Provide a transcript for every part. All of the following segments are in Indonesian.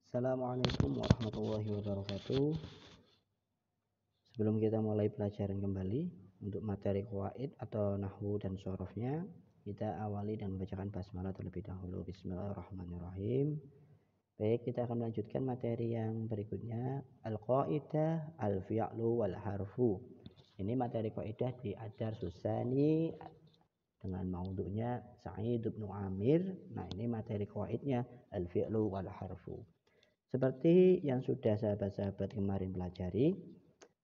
Assalamualaikum warahmatullahi wabarakatuh. Sebelum kita mulai pelajaran kembali untuk materi qawaid atau nahwu dan shorofnya, kita awali dan membacakan basmalah terlebih dahulu. Bismillahirrahmanirrahim. Baik, kita akan melanjutkan materi yang berikutnya, al-qaidah al-fi'lu wal harfu. Ini materi qaidah di Ad-Dars Tsani dengan maudhu'nya Sa'id bin Amir. Nah, ini materi qaidnya al-fi'lu wal harfu. Seperti yang sudah sahabat-sahabat kemarin pelajari,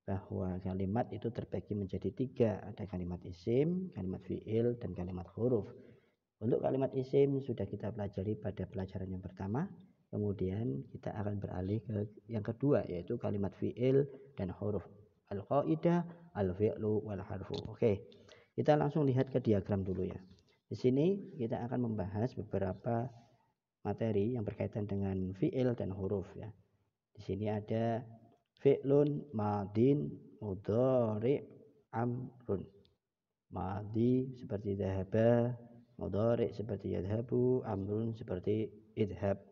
bahwa kalimat itu terbagi menjadi tiga. Ada kalimat isim, kalimat fi'il, dan kalimat huruf. Untuk kalimat isim sudah kita pelajari pada pelajaran yang pertama. Kemudian kita akan beralih ke yang kedua, yaitu kalimat fi'il dan huruf. Al-qaidah, al-fi'lu, wal harfu. Oke, kita langsung lihat ke diagram dulu ya. Di sini kita akan membahas beberapa materi yang berkaitan dengan fi'il dan huruf ya. Di sini ada fi'lun, madin, mudhari, amrun. Madi seperti dhahaba, mudhari seperti yadhabu, amrun seperti idhab.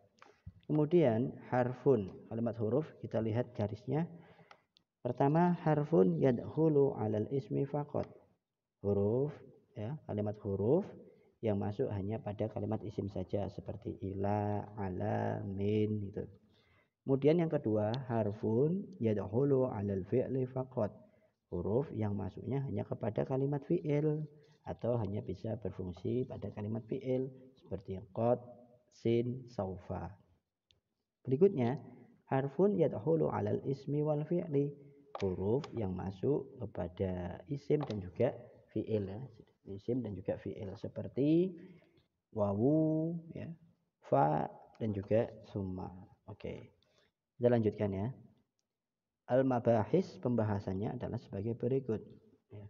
Kemudian harfun, kalimat huruf, kita lihat garisnya. Pertama, harfun yadkhulu 'alal ismi faqat. Huruf ya, kalimat huruf yang masuk hanya pada kalimat isim saja seperti ila, ala, min gitu. Kemudian yang kedua, harfun yadkhulu 'alal fi'li faqat. Huruf yang masuknya hanya kepada kalimat fi'il atau hanya bisa berfungsi pada kalimat fi'il seperti qad, sin, saufa. Berikutnya, harfun yadkhulu 'alal ismi wal fi'li. Huruf yang masuk kepada isim dan juga fi'il ya. Isim dan juga fi'il seperti wawu ya, fa dan juga summa. Oke. Kita lanjutkan ya. Al-mabahis pembahasannya adalah sebagai berikut ya.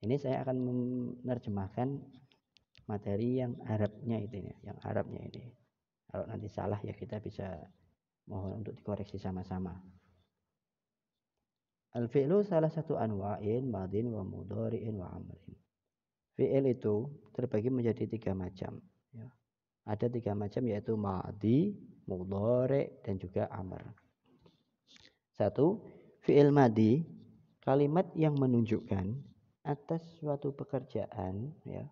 Ini saya akan menerjemahkan materi yang Arabnya itu ya, yang Arabnya ini. Kalau nanti salah ya kita bisa mohon untuk dikoreksi sama-sama. Al-fi'lu salah satu anwa'in madin wa mudhari'in wa amrin. Fi'il itu terbagi menjadi tiga macam ya. Ada tiga macam yaitu madi, mudhari' dan juga amr. Satu, fi'il madi, kalimat yang menunjukkan atas suatu pekerjaan ya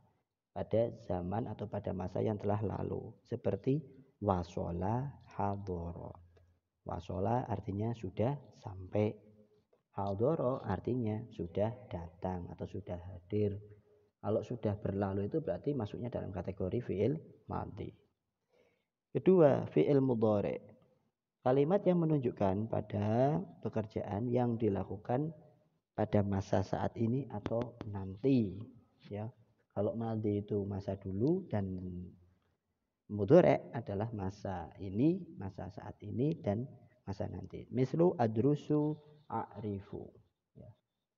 pada zaman atau pada masa yang telah lalu, seperti wasola, hadoro. Wasola artinya sudah sampai, hadoro artinya sudah datang atau sudah hadir. Kalau sudah berlalu itu berarti masuknya dalam kategori fi'il madhi. Kedua, fi'il mudhari. Kalimat yang menunjukkan pada pekerjaan yang dilakukan pada masa saat ini atau nanti ya. Kalau madhi itu masa dulu dan mudhari adalah masa ini, masa saat ini dan masa nanti. Mislu adrusu a'rifu ya.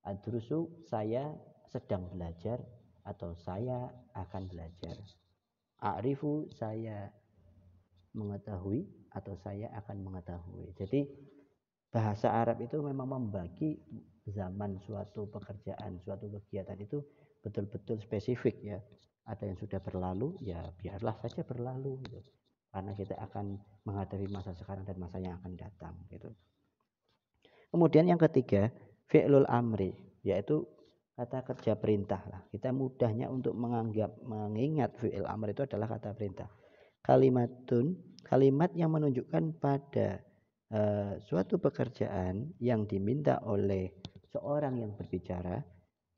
Adrusu saya sedang belajar atau saya akan belajar. A'rifu saya mengetahui atau saya akan mengetahui. Jadi bahasa Arab itu memang membagi zaman suatu pekerjaan, suatu kegiatan itu betul-betul spesifik ya. Ada yang sudah berlalu, ya biarlah saja berlalu gitu. Karena kita akan menghadapi masa sekarang dan masa yang akan datang gitu. Kemudian yang ketiga, fi'lul amri, yaitu kata kerja perintah lah. Kita mudahnya untuk mengingat fi'il amr itu adalah kata perintah. Kalimatun, kalimat yang menunjukkan pada suatu pekerjaan yang diminta oleh seorang yang berbicara,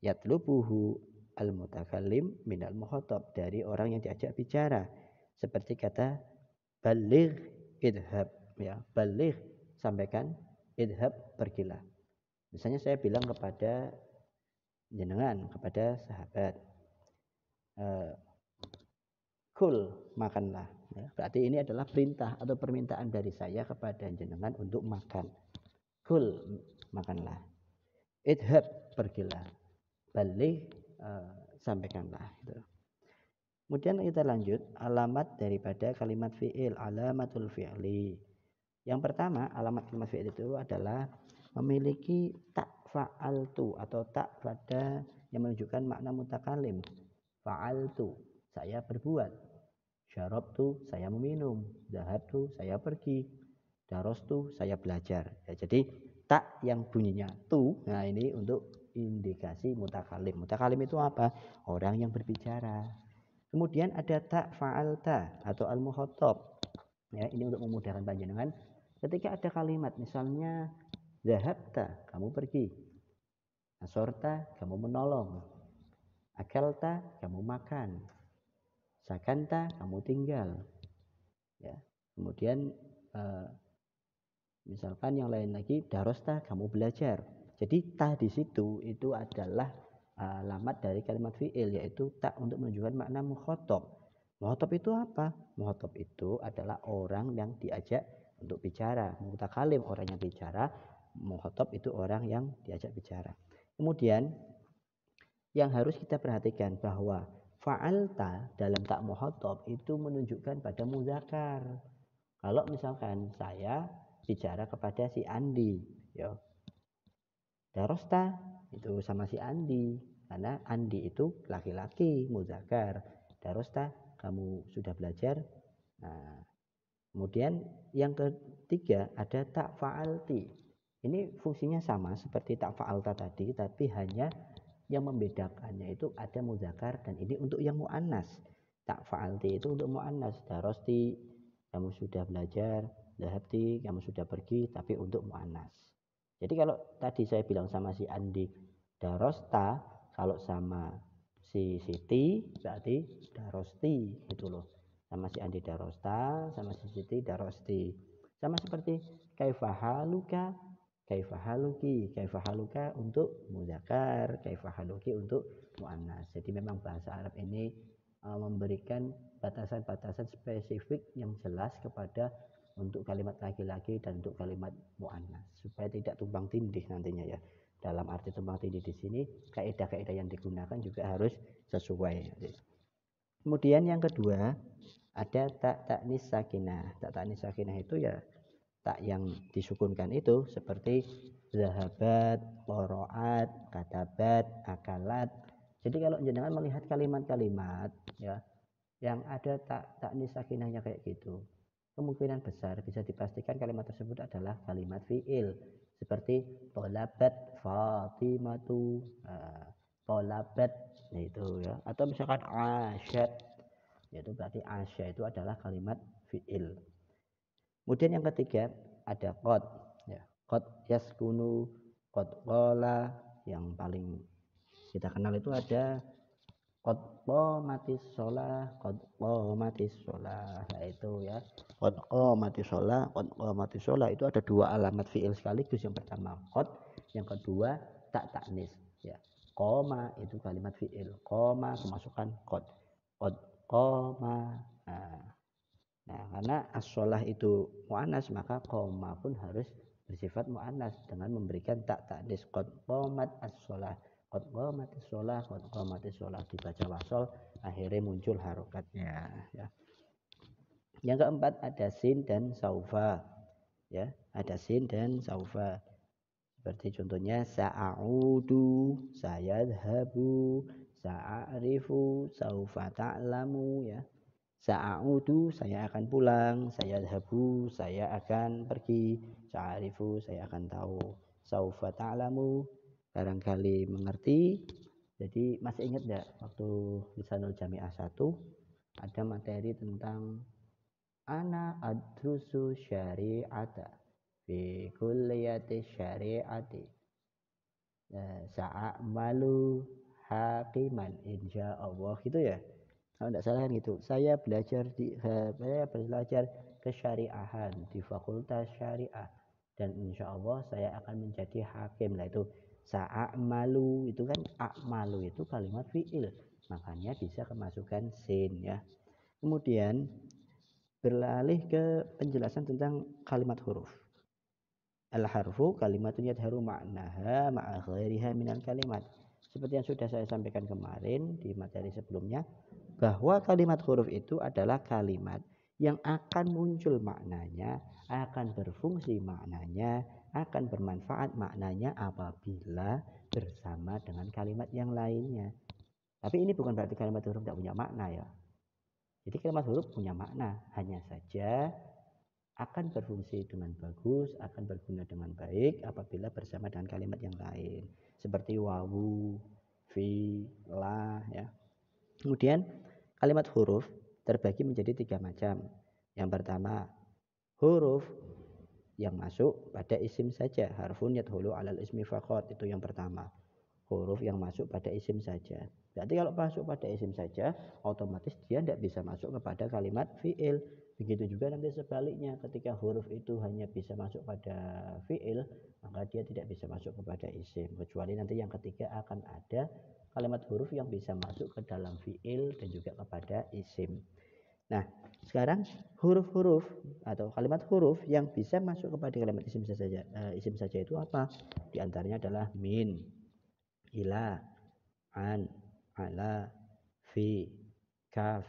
yatlubuhu al-mutakallim minal mukhatab, dari orang yang diajak bicara. Seperti kata baligh idhab ya, baligh sampaikan, idhab pergilah. Misalnya saya bilang kepada jenengan, kepada sahabat, kul makanlah ya. Berarti ini adalah perintah atau permintaan dari saya kepada jenengan untuk makan. Kul makanlah, idhab pergilah, baligh sampaikanlah gitu. Kemudian kita lanjut alamat daripada kalimat fi'il, alamatul fi'li. Yang pertama, alamat kalimat fi'il itu adalah memiliki tak fa'altu atau tak pada yang menunjukkan makna mutakalim. Fa'altu, saya berbuat. Syarabtu, saya meminum. Zahabtu, saya pergi. Darostu, saya belajar. Ya, jadi tak yang bunyinya tu, nah ini untuk indikasi mutakalim. Mutakalim itu apa? Orang yang berbicara. Kemudian ada tak fa'alta atau al-mukhatab. Ya, ini untuk memudahkan panjenengan. Ketika ada kalimat, misalnya zahabta, kamu pergi. Asorta, kamu menolong. Akalta, kamu makan. Sakanta, kamu tinggal. Ya. Kemudian misalkan yang lain lagi, darosta, kamu belajar. Jadi ta di situ itu adalah alamat dari kalimat fi'il, yaitu tak untuk menunjukkan makna mukhatab. Mukhatab itu apa? Mukhatab itu adalah orang yang diajak untuk bicara. Mutakalim orang yang bicara, mukhatab itu orang yang diajak bicara. Kemudian yang harus kita perhatikan bahwa fa'alta dalam tak mukhatab itu menunjukkan pada muzakkar. Kalau misalkan saya bicara kepada si Andi, ya, darosta itu sama si Andi, karena Andi itu laki-laki, muzakkar. Darosta, kamu sudah belajar. Nah, kemudian yang ketiga ada tak fa'alti. Ini fungsinya sama seperti tak fa'alta tadi, tapi hanya yang membedakannya itu ada muzakkar dan ini untuk yang muannas. Tak fa'alti itu untuk muannas. Darosti, kamu sudah belajar. Dahabti, kamu sudah pergi, tapi untuk muannas. Jadi kalau tadi saya bilang sama si Andi darosta, kalau sama si Siti berarti darosti gitu loh. Sama si Andi darosta, sama si Siti darosti. Sama seperti kaifahaluka, kaifahaluka untuk muzakkar, kaifahaluki untuk muannas. Jadi memang bahasa Arab ini memberikan batasan-batasan spesifik yang jelas kepada untuk kalimat laki-laki dan untuk kalimat muannas supaya tidak tumpang tindih nantinya ya. Dalam arti tumpang tindih di sini kaidah-kaidah yang digunakan juga harus sesuai. Kemudian yang kedua ada tak taknis sakinah. Tak taknis sakinah itu ya tak yang disukunkan itu seperti zahabat, qaraat, katabat, akalat. Jadi kalau jenengan melihat kalimat-kalimat ya yang ada tak taknis sakinahnya kayak gitu, kemungkinan besar bisa dipastikan kalimat tersebut adalah kalimat fi'il seperti tolabat Fatimatu, tolabat itu ya, atau misalkan asyad, yaitu berarti asya itu adalah kalimat fi'il. Kemudian yang ketiga ada qad ya, qad yaskunu, qad qala, yang paling kita kenal itu ada qad qamatis shalah, qad qamatis shalah. Nah itu ya, qad qamatis shalah, qad qamatis shalah itu ada dua alamat fi'il sekaligus. Yang pertama qad, yang kedua tak taknis ya. Qama itu kalimat fi'il, qama kemasukan qad, qad qama. Nah, karena as-shalah itu muannas maka qoma pun harus bersifat muannas dengan memberikan tak taknis qad qomat as-shalah. Qad qomatis shalah, qad qomatis shalah, dibaca wasol akhirnya muncul harokatnya ya. Yang keempat ada sin dan saufa ya, ada sin dan saufa. Seperti contohnya sa'audu, sayadhabu, sa'arifu, saufa ta'lamu ya. Sa'audu, saya akan pulang. Sayadhabu, saya akan pergi. Sa'arifu, saya akan tahu. Saufa ta'lamu, barangkali mengerti. Jadi masih ingat enggak waktu Lisanul Jami'ah 1 ada materi tentang ana adrusu syari'ata fi kulliyati syari'ati sa'amalu hakiman insyaallah gitu ya. Kalau tidak salah kan gitu. Saya belajar kesyariahan di Fakultas Syariah dan insya Allah saya akan menjadi hakim. Lah itu sa'amalu itu kan a'malu itu kalimat fi'il, makanya bisa kemasukan sin ya. Kemudian beralih ke penjelasan tentang kalimat huruf. Al-harfu kalimatun yadharu ma'naha ma'a ghairiha minal kalimat. Seperti yang sudah saya sampaikan kemarin di materi sebelumnya, bahwa kalimat huruf itu adalah kalimat yang akan muncul maknanya, akan berfungsi maknanya, akan bermanfaat maknanya apabila bersama dengan kalimat yang lainnya. Tapi ini bukan berarti kalimat huruf tidak punya makna ya. Jadi kalimat huruf punya makna, hanya saja akan berfungsi dengan bagus, akan berguna dengan baik apabila bersama dengan kalimat yang lain seperti wawu, fi, la ya. Kemudian kalimat huruf terbagi menjadi 3 macam. Yang pertama, huruf yang masuk pada isim saja, harfun yadkhulu alal ismi faqat, itu yang pertama. Huruf yang masuk pada isim saja. Berarti kalau masuk pada isim saja, otomatis dia tidak bisa masuk kepada kalimat fi'il. Begitu juga nanti sebaliknya, ketika huruf itu hanya bisa masuk pada fi'il, maka dia tidak bisa masuk kepada isim. Kecuali nanti yang ketiga akan ada kalimat huruf yang bisa masuk ke dalam fi'il dan juga kepada isim. Nah, sekarang huruf-huruf atau kalimat huruf yang bisa masuk kepada kalimat isim saja itu apa? Di antaranya adalah min, ila, an, ala, fi, kaf,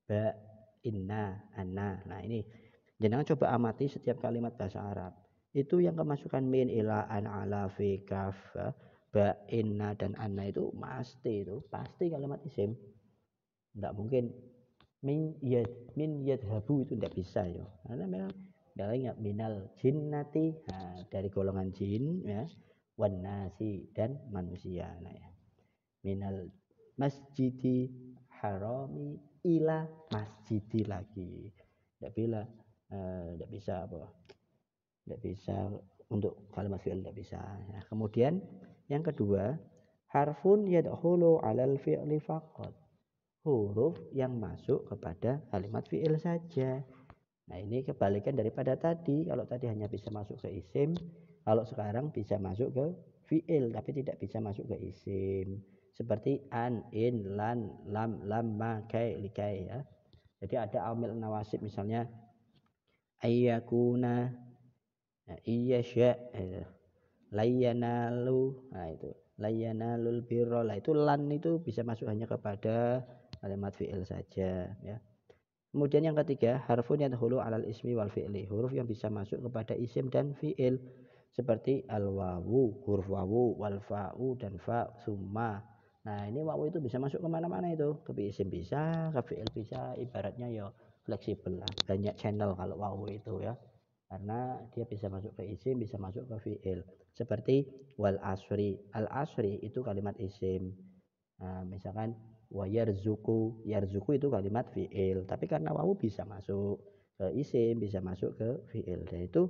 ba, inna, anna. Nah ini, jangan coba amati setiap kalimat bahasa Arab. Itu yang kemasukan min, ila, an, ala, fi, kaf, ba, inna, dan anna itu pasti kalimat isim. Tidak mungkin min yadhabu itu tidak bisa ya. Karena memang dari minal jinnati, dari golongan jin ya, wan nasi dan manusia. Nah ya. Minal masjidi harami ila masjidi lagi. Tidak bisa apa? Tidak bisa untuk kalimat fi'il, tidak bisa. Ya. Kemudian yang kedua, harfun yadkhulu 'alal fi'li faqat. Huruf yang masuk kepada kalimat fi'il saja. Nah ini kebalikan daripada tadi. Kalau tadi hanya bisa masuk ke isim, kalau sekarang bisa masuk ke fi'il tapi tidak bisa masuk ke isim. Seperti an, in, lan, lam, lamma, kai, likai ya. Jadi ada amil nawasib misalnya ayyakuna, iyyasya, layyanalu, nah itu layyanalul birra, itu lan itu bisa masuk hanya kepada kalimat fi'il saja ya. Kemudian yang ketiga, harfun yadkhulu 'alal ismi wal fi'li, huruf yang bisa masuk kepada isim dan fi'il seperti al wawu, huruf wawu, wal fa'u dan fa, summa. Nah, ini wawu itu bisa masuk kemana mana itu, ke isim bisa, ke fi'il bisa, ibaratnya ya fleksibel lah, banyak channel kalau wawu itu ya. Karena dia bisa masuk ke isim, bisa masuk ke fi'il. Seperti wal asri. Al asri itu kalimat isim. Nah, misalkan wa yarzuku, yarzuku itu kalimat fi'il, tapi karena wawu bisa masuk ke isim, bisa masuk ke fi'il. Dan itu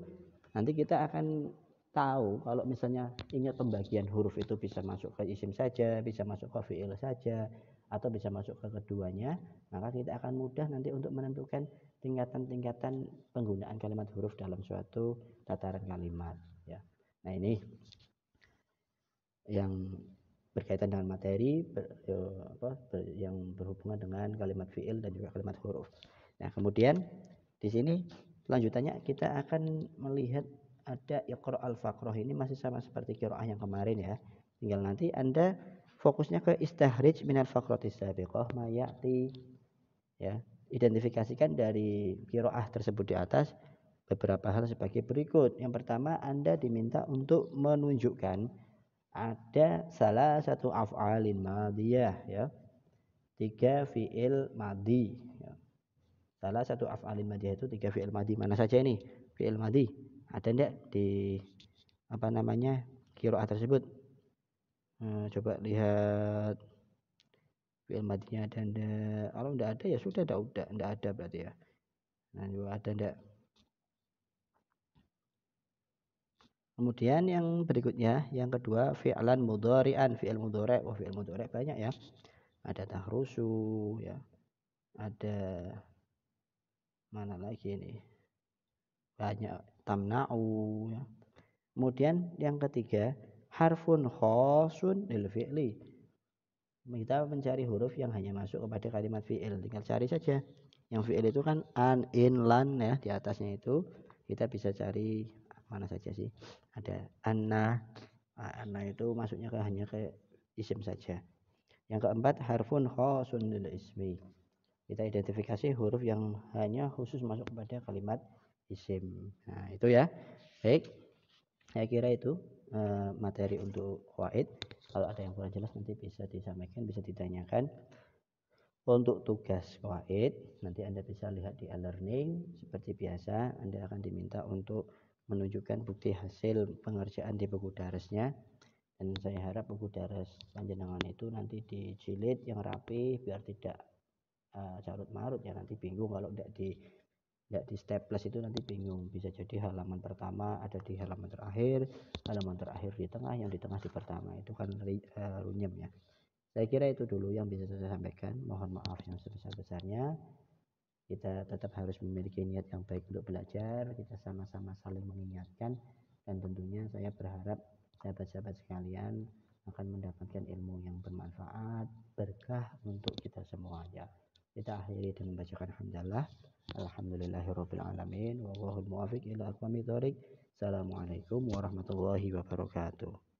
nanti kita akan tahu kalau misalnya ingat pembagian huruf itu bisa masuk ke isim saja, bisa masuk ke fi'il saja, atau bisa masuk ke keduanya, maka kita akan mudah nanti untuk menentukan tingkatan-tingkatan penggunaan kalimat huruf dalam suatu tataran kalimat ya. Nah ini yang berkaitan dengan materi yang berhubungan dengan kalimat fi'il dan juga kalimat huruf. Nah, kemudian di sini selanjutnya kita akan melihat ada iqra al-faqrah, ini masih sama seperti qiraah yang kemarin ya. Tinggal nanti Anda fokusnya ke istahrij minal faqratis sabiqah ma ya'ti ya. Identifikasikan dari qiraah tersebut di atas beberapa hal sebagai berikut. Yang pertama, Anda diminta untuk menunjukkan ada salah satu af'alin madiyah ya, 3 fi'il madi ya. Salah satu af'alin madiyah itu 3 fi'il madi. Mana saja ini fi'il madi? Ada enggak di qiraah tersebut? Coba lihat fi'il madinya ada enggak. Kalau enggak ada ya sudah, enggak ada berarti ya. Nah, ada enggak? Kemudian yang berikutnya, yang kedua fi'lan mudhari'an, fi'il mudhari'. Wah, fi'il mudhari' banyak ya. Ada tahrusu ya. Ada mana lagi ini? Banyak, tamna'u ya. Kemudian yang ketiga, harfun khosun lil fi'li. Kita mencari huruf yang hanya masuk kepada kalimat fi'il. Tinggal cari saja. Yang fi'il itu kan an, in, lan ya, di atasnya itu kita bisa cari mana saja sih. Ada anna. Anna itu masuknya hanya ke isim saja. Yang keempat, harfun khosun lil ismi. Kita identifikasi huruf yang hanya khusus masuk kepada kalimat isim. Nah, itu ya. Baik. Saya kira itu materi untuk qawaid. Kalau ada yang kurang jelas nanti bisa disampaikan, bisa ditanyakan. Untuk tugas qawaid nanti Anda bisa lihat di e-learning. Seperti biasa Anda akan diminta untuk menunjukkan bukti hasil pengerjaan di buku darasnya, dan saya harap buku daras panjenengan itu nanti dijilid yang rapi biar tidak carut marut ya, nanti bingung kalau tidak di staples itu nanti bingung, bisa jadi halaman pertama ada di halaman terakhir di tengah, yang di tengah di pertama, itu kan runyem ya. Saya kira itu dulu yang bisa saya sampaikan. Mohon maaf yang sebesar-besarnya. Kita tetap harus memiliki niat yang baik untuk belajar. Kita sama-sama saling mengingatkan. Dan tentunya saya berharap sahabat-sahabat sekalian akan mendapatkan ilmu yang bermanfaat, berkah untuk kita semuanya. Kita akhiri dengan membacakan hamdalah. Alhamdulillahirrabbilalamin. Wallahul muwafiq ila aqwamit thoriq. Assalamualaikum warahmatullahi wabarakatuh.